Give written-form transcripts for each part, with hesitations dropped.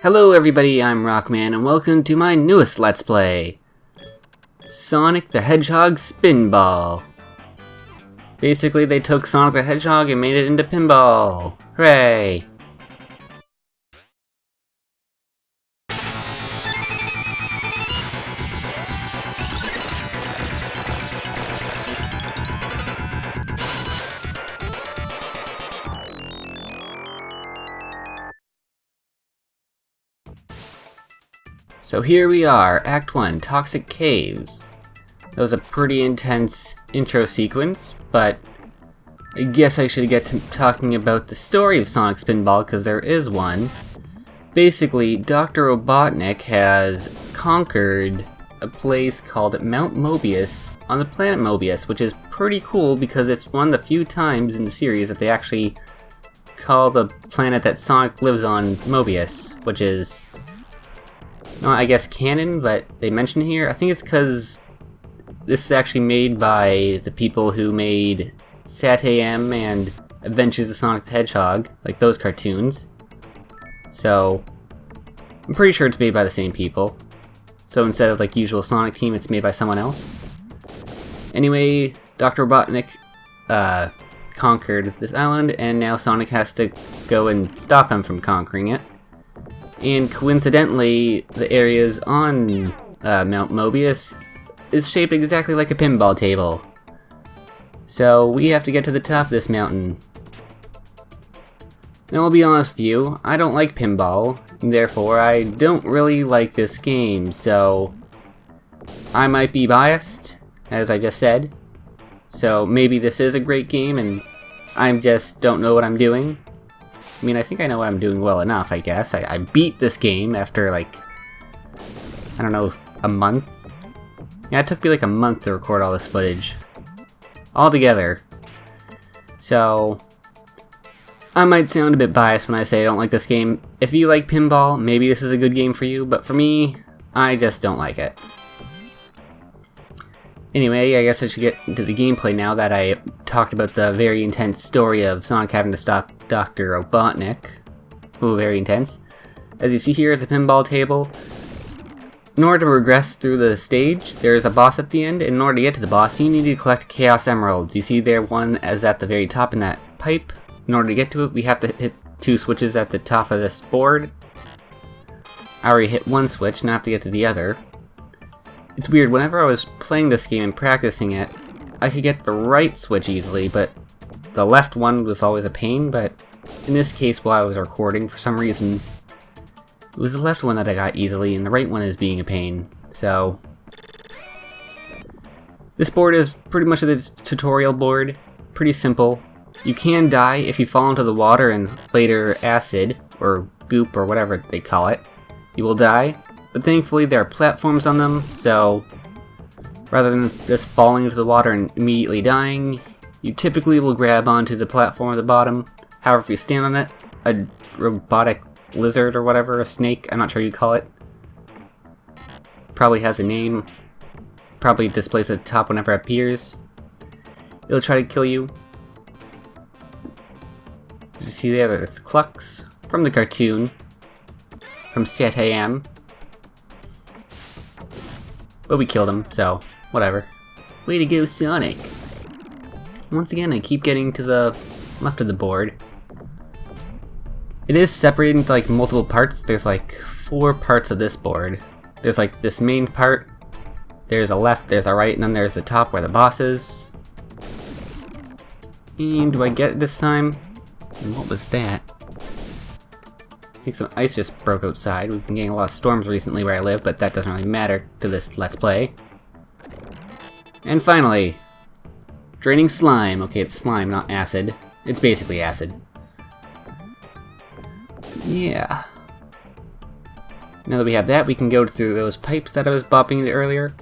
Hello everybody, I'm Rockman, and welcome to my newest Let's Play, Sonic the Hedgehog Spinball. Basically, they took Sonic the Hedgehog and made it into pinball. Hooray! So here we are, Act 1, Toxic Caves. That was a pretty intense intro sequence, but I guess I should get to talking about the story of Sonic Spinball, because there is one. Basically, Dr. Robotnik has conquered a place called Mt.Mobius on the planet Mobius, which is pretty cool because it's one of the few times in the series that they actually call the planet that Sonic lives on Mobius, which is not, I guess, canon, but they mention it here. I think it's because this is actually made by the people who made Sat.AM and Adventures of Sonic the Hedgehog, like those cartoons. So, I'm pretty sure it's made by the same people. So instead of like usual Sonic Team, it's made by someone else. Anyway, Dr. Robotnik conquered this island, and now Sonic has to go and stop him from conquering it. And coincidentally, the areas on Mt.Mobius is shaped exactly like a pinball table. So we have to get to the top of this mountain. Now I'll be honest with you, I don't like pinball, and therefore I don't really like this game, so I might be biased, as I just said. So maybe this is a great game and I just don't know what I'm doing. I mean, I think I know what I'm doing well enough, I guess. I beat this game after, like, I don't know, a month? Yeah, it took me like a month to record all this footage. All together. So, I might sound a bit biased when I say I don't like this game. If you like pinball, maybe this is a good game for you, but for me, I just don't like it. Anyway, I guess I should get into the gameplay now that I talked about the very intense story of Sonic having to stop Dr. Robotnik. Ooh, very intense. As you see here, it's a pinball table. In order to progress through the stage, there's a boss at the end, and in order to get to the boss, you need to collect Chaos Emeralds. You see there one is at the very top in that pipe. In order to get to it, we have to hit 2 switches at the top of this board. I already hit 1 switch, now I have to get to the other. It's weird, whenever I was playing this game and practicing it, I could get the right switch easily, but the left one was always a pain, but in this case while I was recording, for some reason, it was the left one that I got easily, and the right one is being a pain, so this board is pretty much the tutorial board, pretty simple. You can die if you fall into the water and later acid, or goop, or whatever they call it. You will die. But thankfully there are platforms on them, so rather than just falling into the water and immediately dying, you typically will grab onto the platform at the bottom. However, if you stand on it, a robotic lizard or whatever, a snake, I'm not sure you call it, probably has a name, probably displays at the top whenever it appears. It'll try to kill you. Did you see there? There's Clux from the cartoon, from Sat.AM. But we killed him, so whatever. Way to go, Sonic! Once again, I keep getting to the left of the board. It is separated into like multiple parts. There's like 4 parts of this board. There's like this main part, there's a left, there's a right, and then there's the top where the boss is. And do I get it this time? And what was that? I think some ice just broke outside. We've been getting a lot of storms recently where I live, but that doesn't really matter to this Let's Play. And finally, draining slime. Okay, it's slime, not acid. It's basically acid. Yeah. Now that we have that, we can go through those pipes that I was bopping into earlier.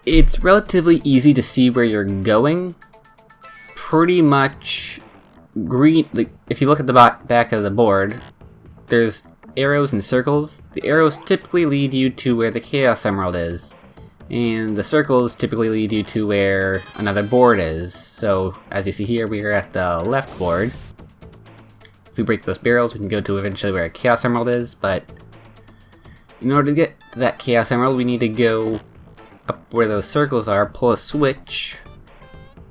It's relatively easy to see where you're going. Pretty much green. Like, if you look at the back of the board, there's arrows and circles. The arrows typically lead you to where the Chaos Emerald is, and the circles typically lead you to where another board is. So, as you see here, we are at the left board. If we break those barrels, we can go to eventually where a Chaos Emerald is, but in order to get to that Chaos Emerald, we need to go up where those circles are, pull a switch.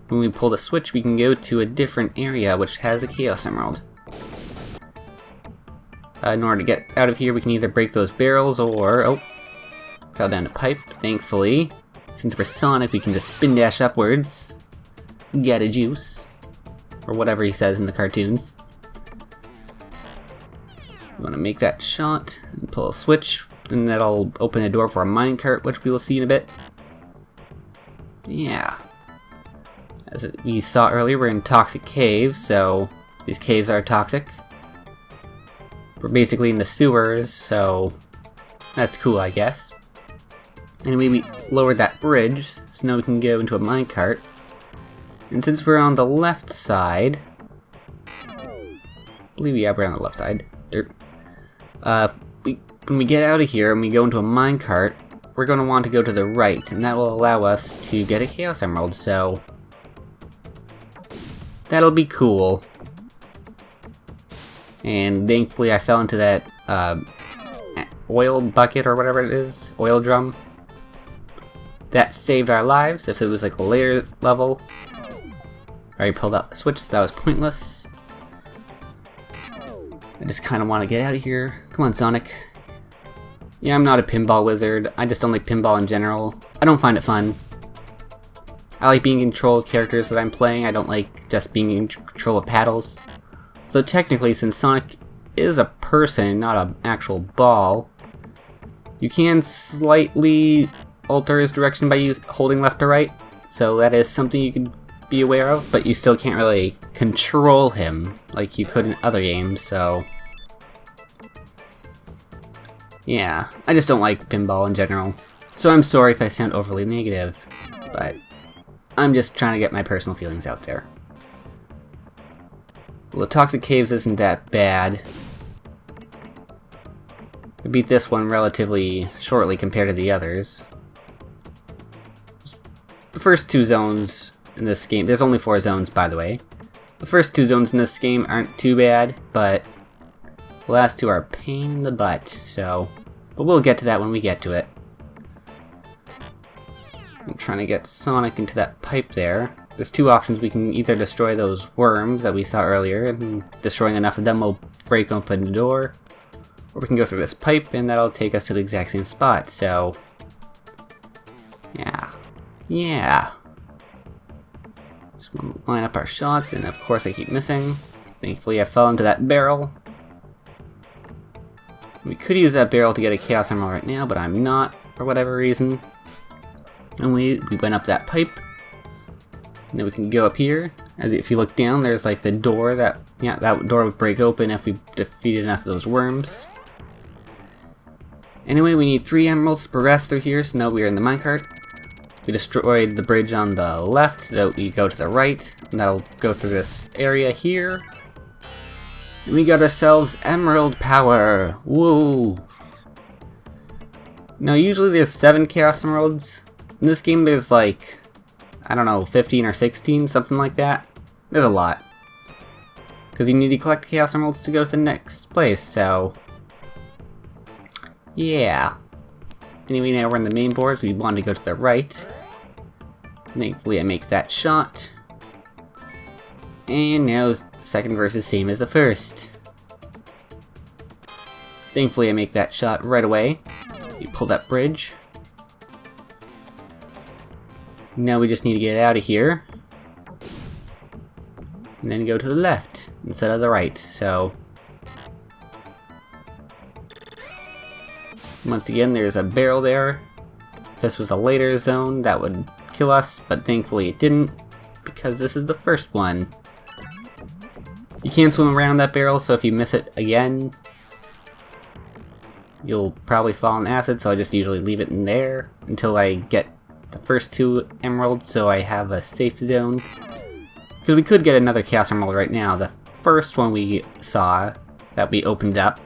When we pull the switch, we can go to a different area which has a Chaos Emerald. In order to get out of here, we can either break those barrels or... oh, fell down a pipe, thankfully. Since we're Sonic, we can just spin dash upwards. Get a juice. Or whatever he says in the cartoons. We want to make that shot and pull a switch, and that'll open a door for a minecart, which we will see in a bit. Yeah. As we saw earlier, we're in toxic caves, so these caves are toxic. We're basically in the sewers, so that's cool, I guess. Anyway, we lowered that bridge, so now we can go into a minecart. And since we're on the left side... I believe, yeah, we're on the left side. Dirt. When we get out of here and we go into a minecart, we're going to want to go to the right, and that will allow us to get a Chaos Emerald, so... that'll be cool. And thankfully I fell into that oil bucket or whatever it is, oil drum. That saved our lives. If it was like a later level, I already pulled out the switch, so that was pointless. I just kind of want to get out of here. Come on, Sonic. Yeah, I'm not a pinball wizard. I just don't like pinball in general. I don't find it fun. I like being in control of characters that I'm playing. I don't like just being in control of paddles. So technically, since Sonic is a person, not an actual ball, you can slightly alter his direction by holding left to right. So that is something you can be aware of, but you still can't really control him like you could in other games, so... yeah, I just don't like pinball in general. So I'm sorry if I sound overly negative, but I'm just trying to get my personal feelings out there. Well, the Toxic Caves isn't that bad. I beat this one relatively shortly compared to the others. The first two zones in this game, there's only 4 zones by the way. The first 2 zones in this game aren't too bad, but the last 2 are a pain in the butt, so... but we'll get to that when we get to it. I'm trying to get Sonic into that pipe there. There's 2 options. We can either destroy those worms that we saw earlier, and destroying enough of them will break open the door, or we can go through this pipe and that'll take us to the exact same spot, so... yeah. Just want to line up our shot, and of course I keep missing. Thankfully I fell into that barrel. We could use that barrel to get a Chaos Emerald right now, but I'm not, for whatever reason. And we went up that pipe. And then we can go up here. As if you look down, there's like the door that... yeah, that door would break open if we defeated enough of those worms. Anyway, we need 3 emeralds to progress through here, so now we are in the minecart. We destroyed the bridge on the left, so we go to the right, and that'll go through this area here. And we got ourselves emerald power! Woo! Now usually there's 7 Chaos Emeralds. In this game there's like, I don't know, 15 or 16, something like that. There's a lot. Because you need to collect Chaos Emeralds to go to the next place, so... yeah. Anyway, now we're in the main board, so we want to go to the right. Thankfully I make that shot. And now second verse is same as the first. Thankfully I make that shot right away. We pull that bridge. Now we just need to get out of here. And then go to the left instead of the right, so... once again, there's a barrel there. If this was a later zone, that would kill us, but thankfully it didn't, because this is the first one. You can't swim around that barrel, so if you miss it again, you'll probably fall in acid, so I just usually leave it in there until I get the first 2 emeralds, so I have a safe zone. Because we could get another Chaos Emerald right now. The first one we saw, that we opened up,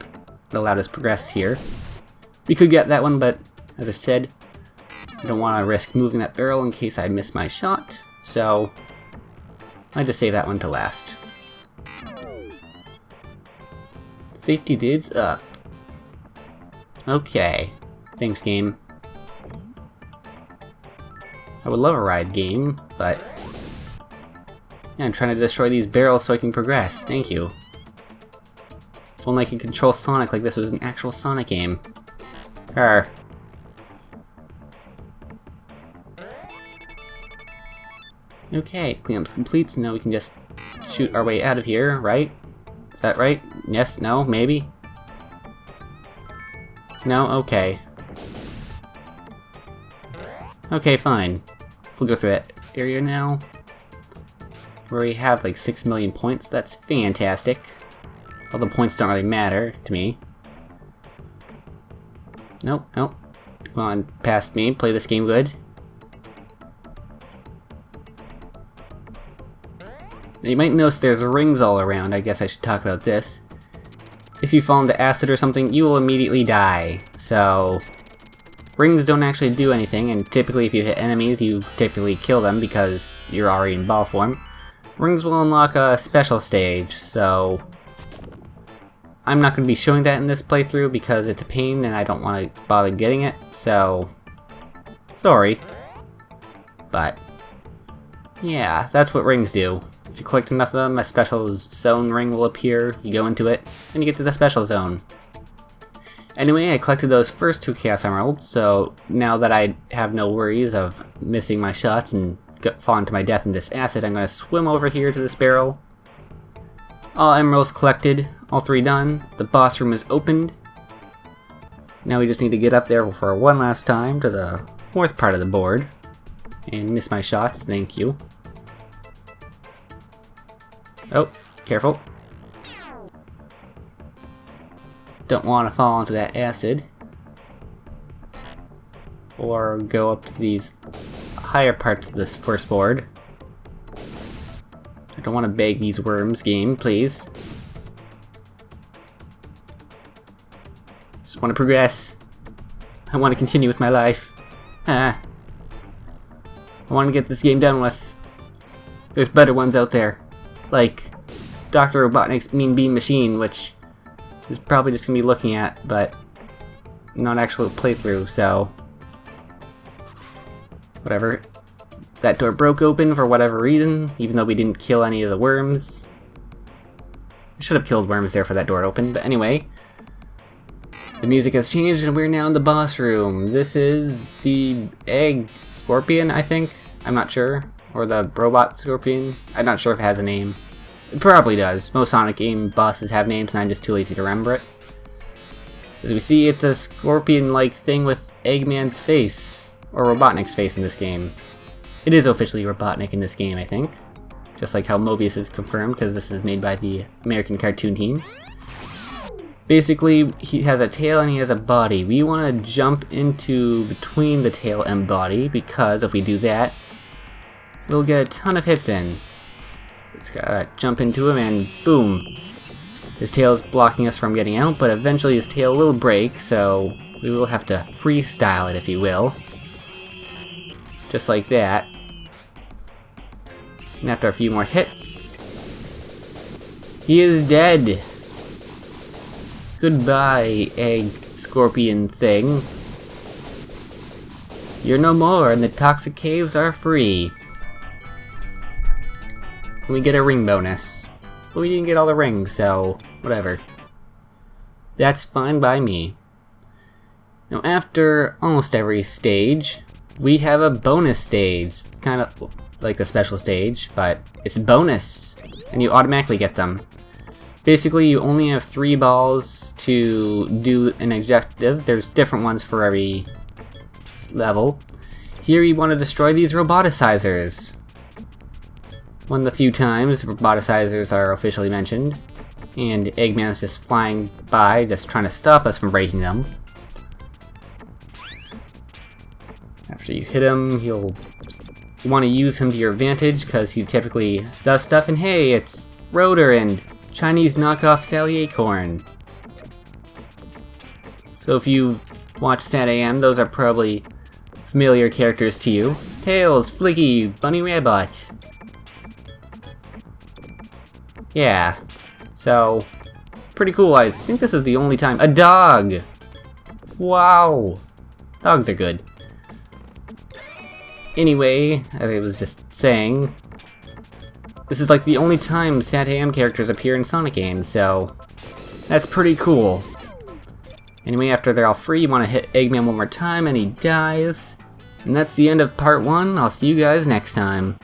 it allowed us to progress here. We could get that one, but as I said, I don't want to risk moving that barrel in case I miss my shot, so I just save that one to last. Safety dids up. Okay. Thanks, game. I would love a ride game, but... yeah, I'm trying to destroy these barrels so I can progress. Thank you. If only I could control Sonic like this was an actual Sonic game. Arr. Okay, cleanup's complete, so now we can just shoot our way out of here, right? Is that right? Yes? No? Maybe? No? Okay. Okay, fine. We'll go through that area now. Where we have like 6 million points. That's fantastic. All the points don't really matter to me. Nope, nope. Come on, past me. Play this game good. You might notice there's rings all around. I guess I should talk about this. If you fall into acid or something, you will immediately die. So, rings don't actually do anything, and typically if you hit enemies, you typically kill them because you're already in ball form. Rings will unlock a special stage, so I'm not going to be showing that in this playthrough because it's a pain and I don't want to bother getting it, so sorry. But, yeah, that's what rings do. If you collect enough of them, a special zone ring will appear, you go into it, and you get to the special zone. Anyway, I collected those first 2 Chaos Emeralds, so now that I have no worries of missing my shots and falling to my death in this acid, I'm going to swim over here to this barrel. All emeralds collected, all 3 done, the boss room is opened. Now we just need to get up there for one last time to the 4th part of the board. And miss my shots, thank you. Oh, careful. Don't want to fall into that acid. Or go up to these higher parts of this first board. I don't want to beg these worms, game, please. Just want to progress. I want to continue with my life. I want to get this game done with. There's better ones out there. Like Dr.Robotnik's Mean Bean Machine, which is probably just going to be looking at, but not actual playthrough, so whatever. That door broke open for whatever reason, even though we didn't kill any of the worms. I should have killed worms there for that door open, but anyway. The music has changed and we're now in the boss room. This is the egg scorpion, I think? I'm not sure. Or the robot scorpion. I'm not sure if it has a name. It probably does. Most Sonic game bosses have names and I'm just too lazy to remember it. As we see, it's a scorpion-like thing with Eggman's face. Or Robotnik's face in this game. It is officially Robotnik in this game, I think. Just like how Mobius is confirmed, because this is made by the American cartoon team. Basically, he has a tail and he has a body. We want to jump into between the tail and body, because if we do that, we'll get a ton of hits in. Just gotta jump into him and boom! His tail is blocking us from getting out, but eventually his tail will break, so we will have to freestyle it, if you will. Just like that. And after a few more hits, he is dead! Goodbye, egg scorpion thing. You're no more, and the toxic caves are free. And we get a ring bonus. But we didn't get all the rings, so whatever. That's fine by me. Now after almost every stage, we have a bonus stage. It's kind of like the special stage, but it's bonus. And you automatically get them. Basically, you only have 3 balls to do an objective. There's different ones for every level. Here you want to destroy these roboticizers. One of the few times roboticizers are officially mentioned. And Eggman's just flying by, just trying to stop us from breaking them. After you hit him, you want to use him to your advantage, because he typically does stuff, and hey, it's Rotor and Chinese knockoff Sally Acorn. So if you watch Sat AM, those are probably familiar characters to you. Tails, Flicky, Bunny Rabbit. Yeah, so pretty cool. I think this is the only time— a dog! Wow! Dogs are good. Anyway, as I was just saying, this is like the only time Santa Am characters appear in Sonic games, so that's pretty cool. Anyway, after they're all free, you want to hit Eggman one more time, and he dies. And that's the end of part 1. I'll see you guys next time.